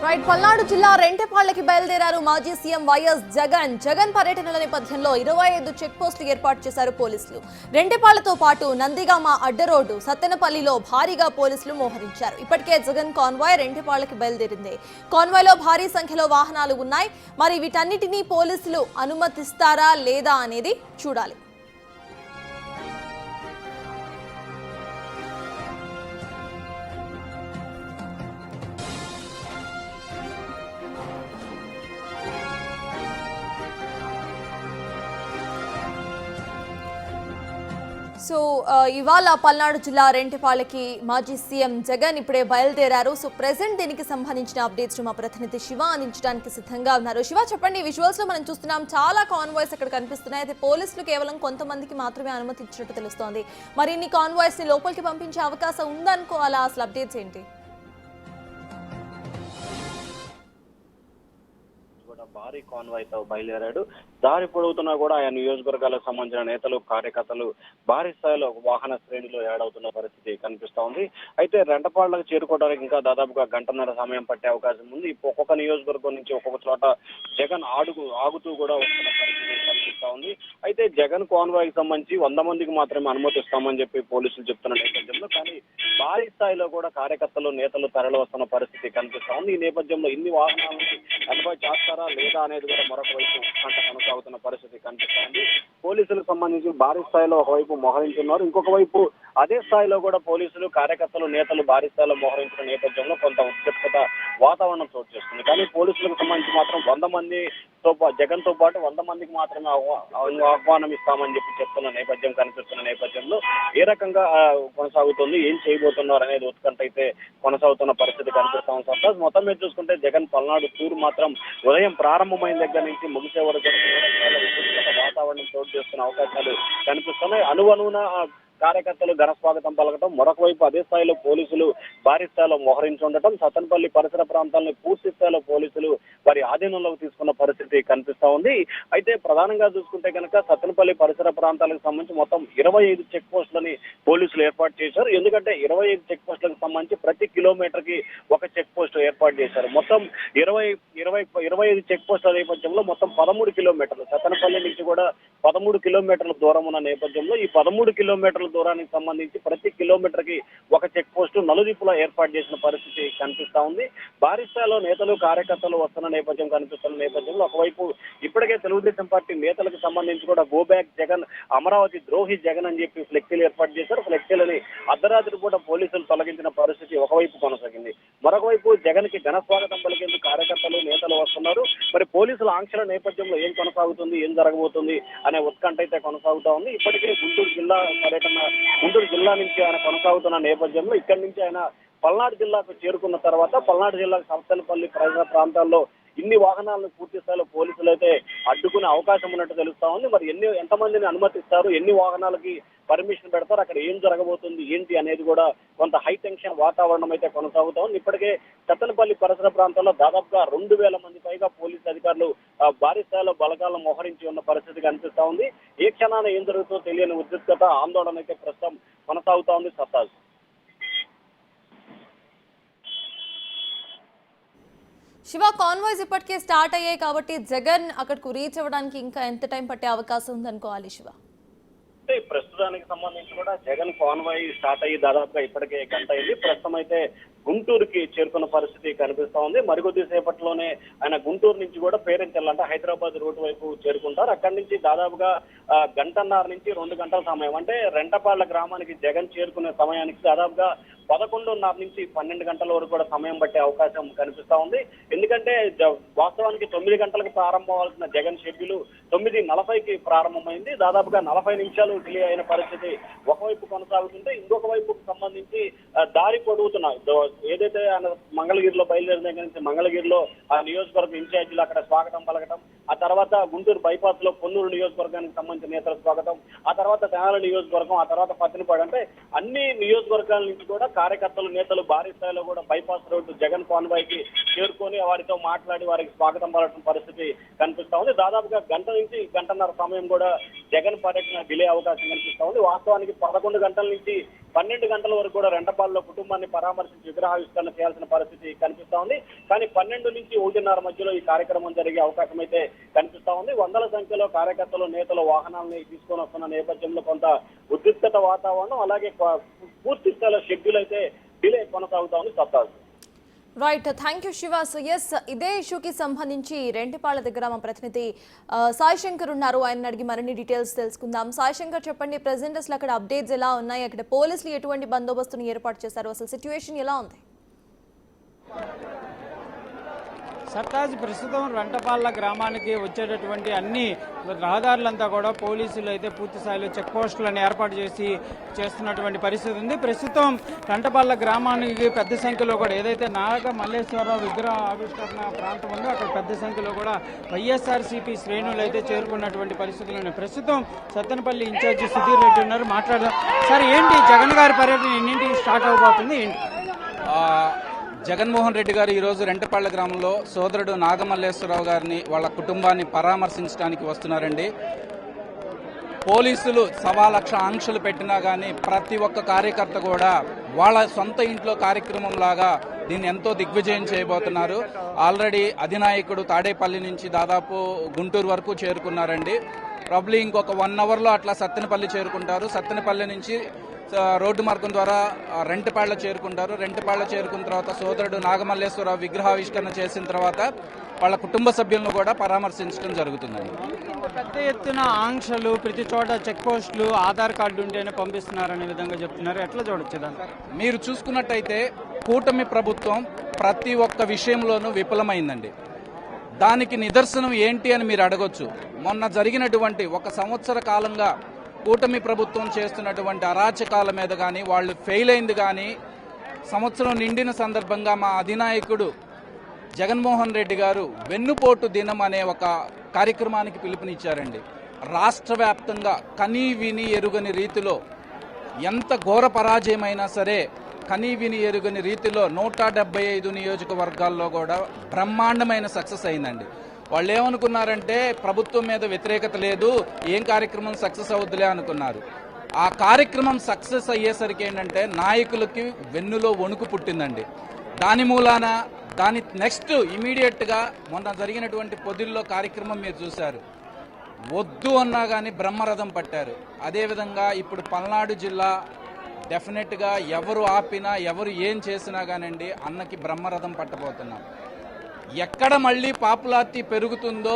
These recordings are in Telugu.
రైట్ పల్నాడు జిల్లా రెంటెపాళ్లకి బయలుదేరారు మాజీ సీఎం వైఎస్ జగన్ పర్యటనల నేపథ్యంలో 25 చెక్ పోస్టులు ఏర్పాటు చేశారు పోలీసులు. రెంటెపాళ్లతో పాటు నందిగామ అడ్డరోడ్డు సత్తెనపల్లిలో భారీగా పోలీసులు మోహరించారు. ఇప్పటికే జగన్ కాన్వాయ్ రెంటెపాళ్లకి బయలుదేరింది. కాన్వాయ్లో భారీ సంఖ్యలో వాహనాలు ఉన్నాయి. మరి వీటన్నిటినీ పోలీసులు అనుమతిస్తారా లేదా అనేది చూడాలి. సో ఇవాళ పల్నాడు జిల్లా రెంటెపాళ్లకి మాజీ సీఎం జగన్ ఇప్పుడే బయలుదేరారు. సో ప్రెసెంట్ దీనికి సంబంధించిన అప్డేట్స్ మా ప్రతినిధి శివ అందించడానికి సిద్ధంగా ఉన్నారు. శివ, చెప్పండి, విజువల్స్ లో మనం చూస్తున్నాం చాలా కాన్వాయ్స్ అక్కడ కనిపిస్తున్నాయి. అయితే పోలీసులు కేవలం కొంతమందికి మాత్రమే అనుమతించినట్టు తెలుస్తోంది. మరి ఇన్ని కాన్వాయ్స్ ని లోపలికి పంపించే అవకాశం ఉందనుకోవాలా? అసలు అప్డేట్స్ ఏంటి? భారీ కాన్వాయ్ తో బయలుదేరాడు. దారి పొడవుతున్నా కూడా ఆయా నియోజకవర్గాలకు సంబంధించిన నేతలు, కార్యకర్తలు భారీ స్థాయిలో వాహన శ్రేణిలో ఏడవుతున్న పరిస్థితి కనిపిస్తా ఉంది. అయితే రెంటపాళ్లకు చేరుకోవడానికి ఇంకా దాదాపుగా గంటన్నర సమయం పట్టే అవకాశం ఉంది. ఒక్కొక్క నియోజకవర్గం నుంచి ఒక్కొక్క చోట జగన్ ఆగుతూ కూడా వస్తున్న పరిస్థితి కనిపిస్తా ఉంది. అయితే జగన్ కాన్వాయ్ కి సంబంధించి 100 మందికి మాత్రమే అనుమతిస్తామని చెప్పి పోలీసులు చెప్తున్న నేపథ్యంలో కానీ భారీ స్థాయిలో కూడా కార్యకర్తలు, నేతలు తరలి వస్తున్న పరిస్థితి కనిపిస్తా ఉంది. ఈ నేపథ్యంలో ఇన్ని వాహనాలను అనుమతి చేస్తారా లేదా అనేది కూడా మరొక వైపు కొనసాగుతున్న పరిస్థితి కనిపిస్తోంది. పోలీసులకు సంబంధించి భారీ స్థాయిలో ఒకవైపు మోహరించున్నారు. ఇంకొక వైపు అదే స్థాయిలో కూడా పోలీసులు, కార్యకర్తలు, నేతలు భారీ స్థాయిలో మోహరించిన నేపథ్యంలో కొంత ఉత్కంఠత వాతావరణం చోటు చేస్తుంది. కానీ పోలీసులకు సంబంధించి మాత్రం 100 మందితో జగన్ తో పాటు 100 మందికి మాత్రమే ఆహ్వానం ఇస్తామని చెప్పి చెప్తున్న నేపథ్యం కనిపిస్తున్న నేపథ్యంలో ఏ రకంగా కొనసాగుతుంది, ఏం చేయబోతున్నారు అనేది ఉత్కంఠ అయితే కొనసాగుతున్న పరిస్థితి కనిపిస్తా ఉంది. సర్దాస్ మొత్తం మీద చూసుకుంటే జగన్ పల్నాడు టూర్ మాత్రం ఉదయం ప్రారంభమైన దగ్గర నుంచి ముగిసే వరకు వాతావరణం చోటు చేస్తున్న అవకాశాలు కనిపిస్తున్నాయి. అనువనున కార్యకర్తలు ఘన స్వాగతం పలకటం, మరొక వైపు అదే స్థాయిలో పోలీసులు భారీ స్థాయిలో మోహరించి ఉండటం, సత్తెనపల్లి పరిసర ప్రాంతాలను పూర్తి స్థాయిలో పోలీసులు వారి ఆధీనంలోకి తీసుకున్న పరిస్థితి కనిపిస్తా ఉంది. అయితే ప్రధానంగా చూసుకుంటే కనుక సత్తెనపల్లి పరిసర ప్రాంతాలకు సంబంధించి మొత్తం 25 చెక్ పోస్టులని పోలీసులు ఏర్పాటు చేశారు. ఎందుకంటే 25 చెక్ పోస్టులకు సంబంధించి ప్రతి కిలోమీటర్ కి ఒక చెక్ పోస్ట్ ఏర్పాటు చేశారు. మొత్తం 25 చెక్ పోస్టుల నేపథ్యంలో మొత్తం 13 కిలోమీటర్లు సత్తెనపల్లి నుంచి కూడా 13 కిలోమీటర్ల దూరం ఉన్న నేపథ్యంలో ఈ 13 కిలోమీటర్ల దూరానికి సంబంధించి ప్రతి కిలోమీటర్ కి ఒక చెక్ పోస్టు నలుదిప్పులా ఏర్పాటు చేసిన పరిస్థితి కనిపిస్తా ఉంది. భారీ స్థాయిలో నేతలు, కార్యకర్తలు వస్తున్న నేపథ్యం కనిపిస్తున్న నేపథ్యంలో ఒకవైపు ఇప్పటికే తెలుగుదేశం పార్టీ నేతలకు సంబంధించి కూడా గో బ్యాక్ జగన్, అమరావతి ద్రోహి జగన్ అని చెప్పి ఫ్లెక్సీలు ఏర్పాటు చేశారు. ఫ్లెక్సీలని అర్ధరాత్రి కూడా పోలీసులు తొలగించిన పరిస్థితి ఒకవైపు కొనసాగింది. మరొక వైపు జగన్ కి ఘన స్వాగతం పలికేందుకు కార్యకర్తలు, నేతలు వస్తున్నారు. మరి పోలీసుల ఆంక్షల నేపథ్యంలో ఏం కొనసాగుతుంది, ఏం జరగబోతుంది అనే ఉత్కంఠ అయితే కొనసాగుతా ఉంది. ఇప్పటికే గుంటూరు జిల్లా నుంచి ఆయన కొనసాగుతున్న నేపథ్యంలో ఇక్కడి నుంచి ఆయన పల్నాడు జిల్లాకు చేరుకున్న తర్వాత పల్నాడు జిల్లాకు సత్తెనపల్లి పరిసర ప్రాంతాల్లో ఇన్ని వాహనాలను పూర్తి స్థాయిలో పోలీసులు అయితే అడ్డుకునే అవకాశం ఉన్నట్టు తెలుస్తా ఉంది. మరి ఎంతమందిని అనుమతిస్తారు, ఎన్ని వాహనాలకి పర్మిషన్ పెడతారు, అక్కడ ఏం జరగబోతుంది ఏంటి అనేది కూడా కొంత హై టెన్షన్ వాతావరణం అయితే కొనసాగుతా ఉంది. ఇప్పటికే సత్తెనపల్లి పరిసర ప్రాంతాల్లో దాదాపుగా 2000 మంది పైగా పోలీసు అధికారులు భారీ స్థాయిలో బలగాలను మోహరించి ఉన్న పరిస్థితి కనిపిస్తా ఉంది. ఏ క్షణాన ఏం జరుగుతుందో తెలియని ఉద్రిక్తత, ఆందోళన అయితే ప్రస్తుతం కొనసాగుతా ఉంది. సత్తాజ్ శివ, కాన్వాయ్స్ ఇప్పటికే స్టార్ట్ అయ్యాయి కాబట్టి జగన్ అక్కడికి రీచ్ అవ్వడానికి ఇంకా ఎంత టైం పట్టే అవకాశం ఉందనుకోవాలి శివ? ప్రస్తుతానికి సంబంధించి కూడా జగన్ కాన్వాయ్ స్టార్ట్ అయ్యి దాదాపుగా ఇప్పటికే గంట అయింది. ప్రస్తుతం అయితే గుంటూరుకి చేరుకున్న పరిస్థితి కనిపిస్తా ఉంది. మరికొద్ది సేపట్లోనే ఆయన గుంటూరు నుంచి కూడా పేరెంచల్ అంటే హైదరాబాద్ రూట్ వైపు చేరుకుంటారు. అక్కడి నుంచి దాదాపుగా గంటన్నర నుంచి 2 గంటల సమయం, అంటే రెంటపాళ్ల గ్రామానికి జగన్ చేరుకునే సమయానికి దాదాపుగా 11:30 నుంచి 12 గంటల వరకు కూడా సమయం పట్టే అవకాశం కనిపిస్తా ఉంది. ఎందుకంటే వాస్తవానికి 9 గంటలకు ప్రారంభమవలసిన జగన్ షెడ్యూల్ 9:40కి ప్రారంభమైంది. దాదాపుగా 40 నిమిషాలు డిలే అయిన పరిస్థితి ఒకవైపు కొనసాగుతుంటే ఇంకొక వైపుకు సంబంధించి దారి పొడుగుతున్న ఏదైతే ఆయన మంగళగిరిలో బయలుదేరిన దగ్గర నుంచి మంగళగిరిలో ఆ నియోజకవర్గ ఇన్ఛార్జీలు అక్కడ స్వాగతం పలకటం, ఆ తర్వాత గుంటూరు బైపాస్ లో పొన్నూరు నియోజకవర్గానికి సంబంధించిన నేతల స్వాగతం, ఆ తర్వాత తెనాలి నియోజకవర్గం, ఆ తర్వాత పత్తినపాడు, అంటే అన్ని నియోజకవర్గాల నుంచి కూడా కార్యకర్తలు నేతలు భారీ స్థాయిలో కూడా బైపాస్ రోడ్డు జగన్ కాన్వాయ్ కి చేరుకొని వారితో మాట్లాడి వారికి స్వాగతం పలకడం పరిస్థితి కనిపిస్తా ఉంది. దాదాపుగా గంట నుంచి గంటన్నర సమయం కూడా జగన్ పర్యటన డిలే అవకాశం కనిపిస్తా ఉంది. వాస్తవానికి 11 గంటల నుంచి 12 గంటల వరకు కూడా రెంటపాలలో కుటుంబాన్ని పరామర్శించి విగ్రహావిష్కరణ చేయాల్సిన పరిస్థితి కనిపిస్తా ఉంది. కానీ 12 నుంచి 1:30 మధ్యలో ఈ కార్యక్రమం జరిగే అవకాశం అయితే కనిపిస్తా ఉంది. వందల సంఖ్యలో కార్యకర్తలు నేతలు వాహనాలని తీసుకొని వస్తున్న నేపథ్యంలో కొంత ఉద్రిక్తత వాతావరణం, అలాగే పూర్తి స్థాయిలో షెడ్యూల్ అయితే డిలే కొనసాగుతా ఉంది. సత్తాజ్. Right, thank you Shiva. So yes, ఇదే ఇష్యూకి సంబంధించి రెంటిపాళ్ల దగ్గర మా ప్రతినిధి సాయి శంకర్ ఉన్నారు. ఆయన అడిగి మరిన్ని డీటెయిల్స్ తెలుసుకుందాం. సాయి శంకర్, చెప్పండి, ప్రెసెంట్ అసలు అక్కడ అప్డేట్స్ ఎలా ఉన్నాయి? అక్కడ పోలీసులు ఎటువంటి బందోబస్తును ఏర్పాటు చేశారు? అసలు సిచ్యువేషన్ ఎలా ఉంది? సర్తాజ్, ప్రస్తుతం రెంటపాళ్ల గ్రామానికి వచ్చేటటువంటి అన్ని రహదారులంతా కూడా పోలీసులు అయితే పూర్తి స్థాయిలో చెక్ పోస్టులను ఏర్పాటు చేస్తున్నటువంటి పరిస్థితి ఉంది. ప్రస్తుతం రెంటపాళ్ల గ్రామానికి పెద్ద సంఖ్యలో కూడా ఏదైతే నాగ మల్లేశ్వరరావు విగ్రహ ఆవిష్కరణ ప్రాంతం ఉందో అక్కడ పెద్ద సంఖ్యలో కూడా వైఎస్ఆర్సీపీ శ్రేణులు అయితే చేరుకున్నటువంటి పరిస్థితులు ఉన్నాయి. ప్రస్తుతం సత్తెనపల్లి ఇన్ఛార్జి సుధీర్ రెడ్డి ఉన్నారు, మాట్లాడదాం. సార్, ఏంటి జగన్ గారి పర్యటన ఎన్నింటికి స్టార్ట్ అవబోతుంది, ఏంటి? జగన్మోహన్ రెడ్డి గారు ఈరోజు రెంటపాళ్ల గ్రామంలో సోదరుడు నాగమల్లేశ్వరరావు గారిని వాళ్ళ కుటుంబాన్ని పరామర్శించడానికి వస్తున్నారండి. పోలీసులు 1,00,000 ఆంక్షలు పెట్టినా కానీ ప్రతి ఒక్క కార్యకర్త కూడా వాళ్ళ సొంత ఇంట్లో కార్యక్రమం లాగా దీన్ని ఎంతో దిగ్విజయం చేయబోతున్నారు. ఆల్రెడీ అధినాయకుడు తాడేపల్లి నుంచి దాదాపు గుంటూరు వరకు చేరుకున్నారండి. ప్రాబ్లీ ఇంకొక 1 అవర్లో అట్లా సత్తెనపల్లి చేరుకుంటారు. సత్తెనపల్లి నుంచి రోడ్డు మార్గం ద్వారా రెంటపాళ్ల చేరుకుంటారు. రెంటపాళ్ల చేరుకున్న తర్వాత సోదరుడు నాగమల్లేశ్వరరావు విగ్రహావిష్కరణ చేసిన తర్వాత వాళ్ళ కుటుంబ సభ్యులను కూడా పరామర్శించడం జరుగుతుందండి. పెద్ద ఎత్తున ఆంక్షలు, ప్రతి చోట చెక్ పోస్టులు, ఆధార్ కార్డు ఉంటేనే పంపిస్తున్నారనే విధంగా చెప్తున్నారు. ఎట్లా చూడొచ్చు దాన్ని? మీరు చూసుకున్నట్టయితే కూటమి ప్రభుత్వం ప్రతి ఒక్క విషయంలోనూ విఫలమైందండి. దానికి నిదర్శనం ఏంటి అని మీరు అడగొచ్చు. మొన్న జరిగినటువంటి 1 సంవత్సర కాలంగా కూటమి ప్రభుత్వం చేస్తున్నటువంటి అరాచకాల మీద కానీ వాళ్ళు ఫెయిల్ అయింది కానీ, సంవత్సరం నిండిన సందర్భంగా మా అధినాయకుడు జగన్మోహన్ రెడ్డి గారు వెన్నుపోటు దినం అనే ఒక కార్యక్రమానికి పిలుపునిచ్చారండి. రాష్ట్ర వ్యాప్తంగా కనీ విని ఎరుగని రీతిలో, ఎంత ఘోర పరాజయమైనా సరే కనీ విని ఎరుగని రీతిలో 175 నియోజకవర్గాల్లో కూడా బ్రహ్మాండమైన సక్సెస్ అయిందండి. వాళ్ళు ఏమనుకున్నారంటే ప్రభుత్వం మీద వ్యతిరేకత లేదు, ఏం కార్యక్రమం సక్సెస్ అవుద్దిలే అనుకున్నారు. ఆ కార్యక్రమం సక్సెస్ అయ్యేసరికి ఏంటంటే నాయకులకి వెన్నులో వణుకు పుట్టిందండి. దాని మూలాన దాని నెక్స్ట్ ఇమీడియట్గా మొన్న జరిగినటువంటి పొదిల్లో కార్యక్రమం మీరు చూశారు. వద్దు అన్నా కానీ బ్రహ్మరథం పట్టారు. అదేవిధంగా ఇప్పుడు పల్నాడు జిల్లా డెఫినెట్గా ఎవరు ఆపినా ఎవరు ఏం చేసినా కానండి అన్నకి బ్రహ్మరథం పట్టబోతున్నాం. ఎక్కడ మళ్ళీ పాపులారిటీ పెరుగుతుందో,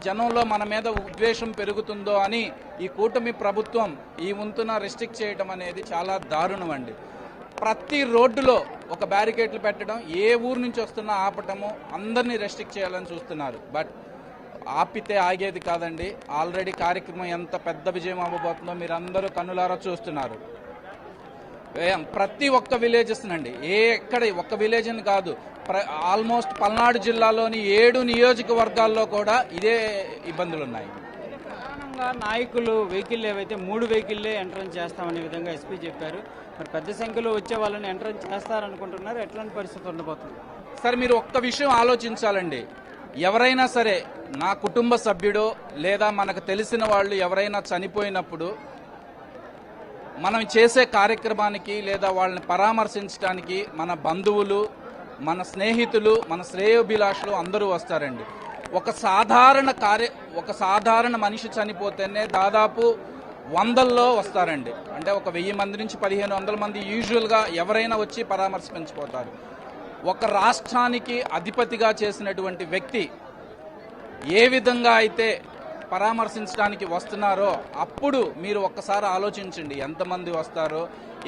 జనంలో మన మీద ఉద్వేషం పెరుగుతుందో అని ఈ కూటమి ప్రభుత్వం ఈ వంతున రెస్ట్రిక్ట్ చేయడం అనేది చాలా దారుణం అండి. ప్రతి రోడ్డులో ఒక బ్యారికేడ్లు పెట్టడం, ఏ ఊరు నుంచి వస్తున్నా ఆపటము, అందరినీ రెస్ట్రిక్ట్ చేయాలని చూస్తున్నారు. బట్ ఆపితే ఆగేది కాదండి. ఆల్రెడీ కార్యక్రమం ఎంత పెద్ద విజయం అవ్వబోతుందో మీరు అందరూ కన్నులారా చూస్తున్నారు. ప్రతి ఒక్క విలేజెస్ నండి, ఎక్కడ ఒక్క విలేజ్ అని కాదు, ఆల్మోస్ట్ పల్నాడు జిల్లాలోని 7 నియోజకవర్గాల్లో కూడా ఇదే ఇబ్బందులు ఉన్నాయి. ప్రధానంగా నాయకులు వెహికల్ ఏవైతే 3 వెహికల్లే ఎంట్రన్స్ చేస్తామనే విధంగా ఎస్పీ చెప్పారు. మరి పెద్ద సంఖ్యలో వచ్చే వాళ్ళని ఎంట్రన్స్ చేస్తారనుకుంటున్నారు. ఎట్లాంటి పరిస్థితి ఉండబోతుంది? సార్, మీరు ఒక్క విషయం ఆలోచించాలండి. ఎవరైనా సరే, నా కుటుంబ సభ్యుడో లేదా మనకు తెలిసిన వాళ్ళు ఎవరైనా చనిపోయినప్పుడు మనం చేసే కార్యక్రమానికి లేదా వాళ్ళని పరామర్శించడానికి మన బంధువులు, మన స్నేహితులు, మన శ్రేయోభిలాషులు అందరూ వస్తారండి. ఒక సాధారణ మనిషి చనిపోతేనే దాదాపు 100ల్లో వస్తారండి. అంటే ఒక 1000 మంది నుంచి 1500 మంది యూజువల్గా ఎవరైనా వచ్చి పరామర్శించిపోతారు. ఒక రాష్ట్రానికి అధిపతిగా చేసినటువంటి వ్యక్తి ఏ విధంగా అయితే పరామర్శించడానికి వస్తున్నారో అప్పుడు మీరు ఒక్కసారి ఆలోచించండి, ఎంతమంది వస్తారో,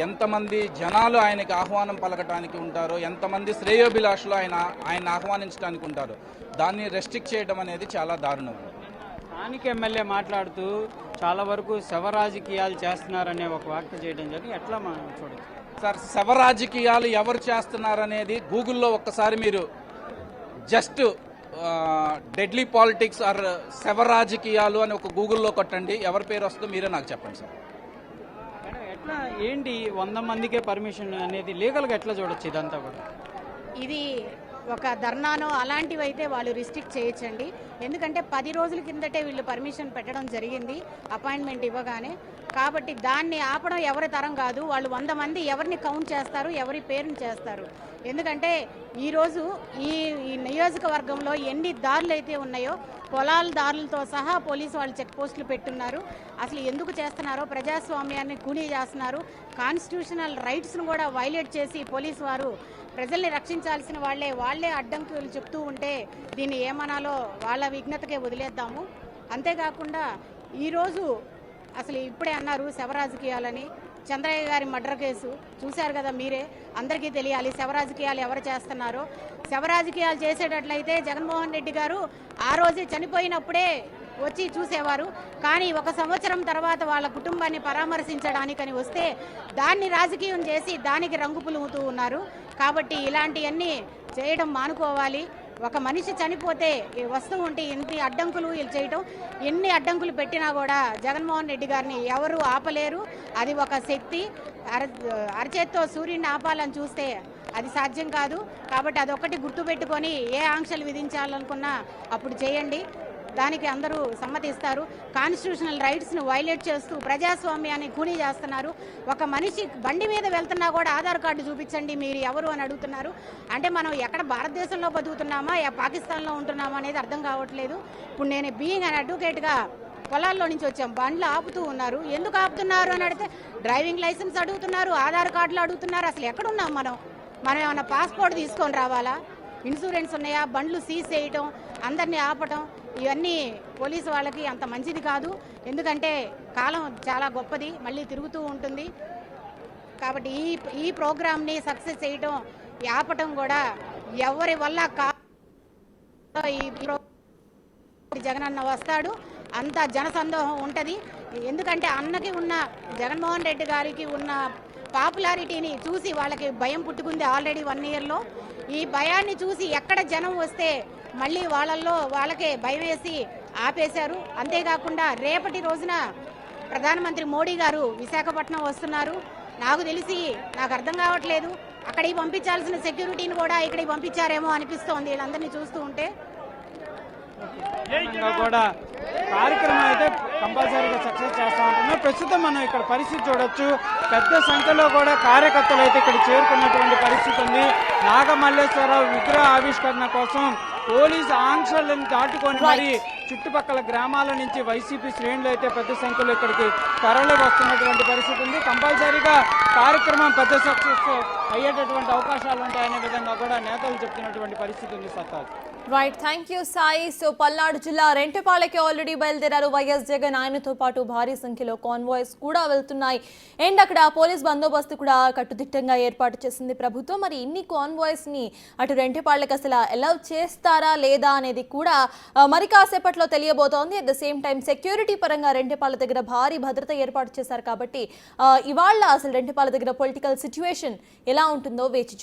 ఎంతమంది జనాలు ఆయనకి ఆహ్వానం పలకటానికి ఉంటారో, ఎంతమంది శ్రేయోభిలాషులు ఆయన ఆహ్వానించడానికి ఉంటారో. దాన్ని రెస్ట్రిక్ట్ చేయడం అనేది చాలా దారుణం. స్థానిక ఎమ్మెల్యే మాట్లాడుతూ చాలా వరకు శవ రాజకీయాలు చేస్తున్నారనే ఒక వ్యాఖ్య చేయడం జరిగింది. ఎట్లా మనం చూడచ్చు? సార్, శవ రాజకీయాలు ఎవరు చేస్తున్నారనేది గూగుల్లో ఒక్కసారి మీరు జస్ట్ డెడ్లీ పాలిటిక్స్ ఆర్ శవ రాజకీయాలు అని ఒక గూగుల్లో కొట్టండి, ఎవరి పేరు వస్తుందో మీరే నాకు చెప్పండి సార్. ఎట్లా ఏంటి 100 మందికే పర్మిషన్ అనేది లీగల్గా ఎట్లా చూడొచ్చు ఇదంతా కూడా? ఇది ఒక ధర్నానో అలాంటివి అయితే వాళ్ళు రిస్ట్రిక్ట్ చేయొచ్చండి. ఎందుకంటే 10 రోజుల కిందటే వీళ్ళు పర్మిషన్ పెట్టడం జరిగింది అపాయింట్మెంట్ ఇవ్వగానే. కాబట్టి దాన్ని ఆపడం ఎవరి తరం కాదు. వాళ్ళు 100 మంది ఎవరిని కౌంట్ చేస్తారు, ఎవరి పేరుని చేస్తారు. ఎందుకంటే ఈరోజు ఈ నియోజకవర్గంలో ఎన్ని దారులు అయితే ఉన్నాయో పొలాల దారులతో సహా పోలీసు వాళ్ళు చెక్ పోస్టులు పెట్టున్నారు. అసలు ఎందుకు చేస్తున్నారో, ప్రజాస్వామ్యాన్ని కూనీ చేస్తున్నారు, కాన్స్టిట్యూషనల్ రైట్స్ను కూడా వైలేట్ చేసి పోలీసు వారు ప్రజల్ని రక్షించాల్సిన వాళ్ళే అడ్డంకులు చెప్తూ ఉంటే దీన్ని ఏమనాలో వాళ్ళ విఘ్నతకే వదిలేద్దాము. అంతేకాకుండా ఈరోజు అసలు ఇప్పుడే అన్నారు శవ రాజకీయాలని. చంద్రయ్య గారి మర్డర్ కేసు చూశారు కదా మీరే, అందరికీ తెలియాలి శవ రాజకీయాలు ఎవరు చేస్తున్నారో. శవ రాజకీయాలు చేసేటట్లయితే జగన్మోహన్ రెడ్డి గారు ఆ రోజే చనిపోయినప్పుడే వచ్చి చూసేవారు. కానీ 1 సంవత్సరం తర్వాత వాళ్ళ కుటుంబాన్ని పరామర్శించడానికని వస్తే దాన్ని రాజకీయం చేసి దానికి రంగు పులుముతూ ఉన్నారు. కాబట్టి ఇలాంటివన్నీ చేయడం మానుకోవాలి. ఒక మనిషి చనిపోతే వస్తూ ఉంటే ఎన్ని అడ్డంకులు వీళ్ళు చేయటం, ఎన్ని అడ్డంకులు పెట్టినా కూడా జగన్మోహన్ రెడ్డి గారిని ఎవరు ఆపలేరు. అది ఒక శక్తి. అరచేత్తో సూర్యుడిని ఆపాలని చూస్తే అది సాధ్యం కాదు. కాబట్టి అదొక్కటి గుర్తుపెట్టుకొని ఏ ఆంక్షలు విధించాలనుకున్నా అప్పుడు చేయండి. దానికి అందరూ సమ్మతిస్తారు. కాన్స్టిట్యూషనల్ రైట్స్ను వైలేట్ చేస్తూ ప్రజాస్వామ్యాన్ని కూనీ చేస్తున్నారు. ఒక మనిషి బండి మీద వెళ్తున్నా కూడా ఆధార్ కార్డు చూపించండి మీరు ఎవరు అని అడుగుతున్నారు. అంటే మనం ఎక్కడ భారతదేశంలో బతుకుతున్నామా, పాకిస్తాన్లో ఉంటున్నామా అనేది అర్థం కావట్లేదు. ఇప్పుడు నేను బీయింగ్ అన్ అడ్వకేట్గా పొలాల్లో నుంచి వచ్చాం, బండ్లు ఆపుతూ ఉన్నారు. ఎందుకు ఆపుతున్నారు అని అడిగితే డ్రైవింగ్ లైసెన్స్ అడుగుతున్నారు, ఆధార్ కార్డులు అడుగుతున్నారు. అసలు ఎక్కడున్నాం మనం ఏమన్నా పాస్పోర్ట్ తీసుకొని రావాలా? ఇన్సూరెన్స్ ఉన్నాయా? బండ్లు సీజ్ చేయటం, అందరినీ ఆపటం, ఇవన్నీ పోలీసు వాళ్ళకి అంత మంచిది కాదు. ఎందుకంటే కాలం చాలా గొప్పది, మళ్ళీ తిరుగుతూ ఉంటుంది. కాబట్టి ఈ ప్రోగ్రామ్ని సక్సెస్ చేయటం, ఆపటం కూడా ఎవరి వల్ల ఈ జగనన్న వస్తాడు, అంత జనసందోహం ఉంటుంది. ఎందుకంటే అన్నకి ఉన్న జగన్మోహన్ రెడ్డి గారికి ఉన్న పాపులారిటీని చూసి వాళ్ళకి భయం పుట్టుకుంది ఆల్రెడీ 1 ఇయర్లో. ఈ భయాన్ని చూసి ఎక్కడ జనం వస్తే మళ్ళీ వాళ్ళకే భయం వేసి ఆపేశారు. అంతేకాకుండా రేపటి రోజున ప్రధానమంత్రి మోడీ గారు విశాఖపట్నం వస్తున్నారు. నాకు అర్థం కావట్లేదు, అక్కడికి పంపించాల్సిన సెక్యూరిటీని కూడా ఇక్కడికి పంపించారేమో అనిపిస్తోంది వీళ్ళందరినీ చూస్తూ ఉంటే. కూడా కార్యక్రమం అయితే కంపల్సరీగా సక్సెస్ చేస్తా ఉంటున్నాం. ప్రస్తుతం మనం ఇక్కడ పరిస్థితి చూడొచ్చు, పెద్ద సంఖ్యలో కూడా కార్యకర్తలు అయితే ఇక్కడ చేరుకున్నటువంటి పరిస్థితి ఉంది. నాగమల్లేశ్వరరావు విగ్రహ ఆవిష్కరణ కోసం పోలీసు ఆంక్షలను దాటుకొని మరి చుట్టుపక్కల గ్రామాల నుంచి వైసీపీ శ్రేణులు అయితే పెద్ద సంఖ్యలో ఇక్కడికి తరలి వస్తున్నటువంటి పరిస్థితి ఉంది. కంపల్సరీగా కార్యక్రమం పెద్ద సక్సెస్ అయ్యేటటువంటి అవకాశాలు ఉంటాయనే విధంగా కూడా నేతలు చెప్తున్నటువంటి పరిస్థితి ఉంది. సత్తాజ్. Right, thank you Sai. So Palnadu జిల్లా రెంటపాలకి ఆల్రెడీ బయలుదేరారు వైఎస్ జగన్. ఆయనతో పాటు భారీ సంఖ్యలో కాన్వాయ్స్ కూడా వెళ్తున్నాయి. అండ్ అక్కడ పోలీస్ బందోబస్తు కూడా కట్టుదిట్టంగా ఏర్పాటు చేసింది ప్రభుత్వం. మరి ఇన్ని కాన్వాయ్స్ ని అటు రెంటపాళ్ళకి అసలు అలౌ చేస్తారా లేదా అనేది కూడా మరి కాసేపట్లో తెలియబోతోంది. At the same time security పరంగా రెంటపాళ్ళ దగ్గర భారీ భద్రత ఏర్పాటు చేశారు. కాబట్టి ఇవాళ అసలు రెంటపాళ్ళ దగ్గర పొలిటికల్ సిచ్యువేషన్ ఎలా ఉంటుందో వేచి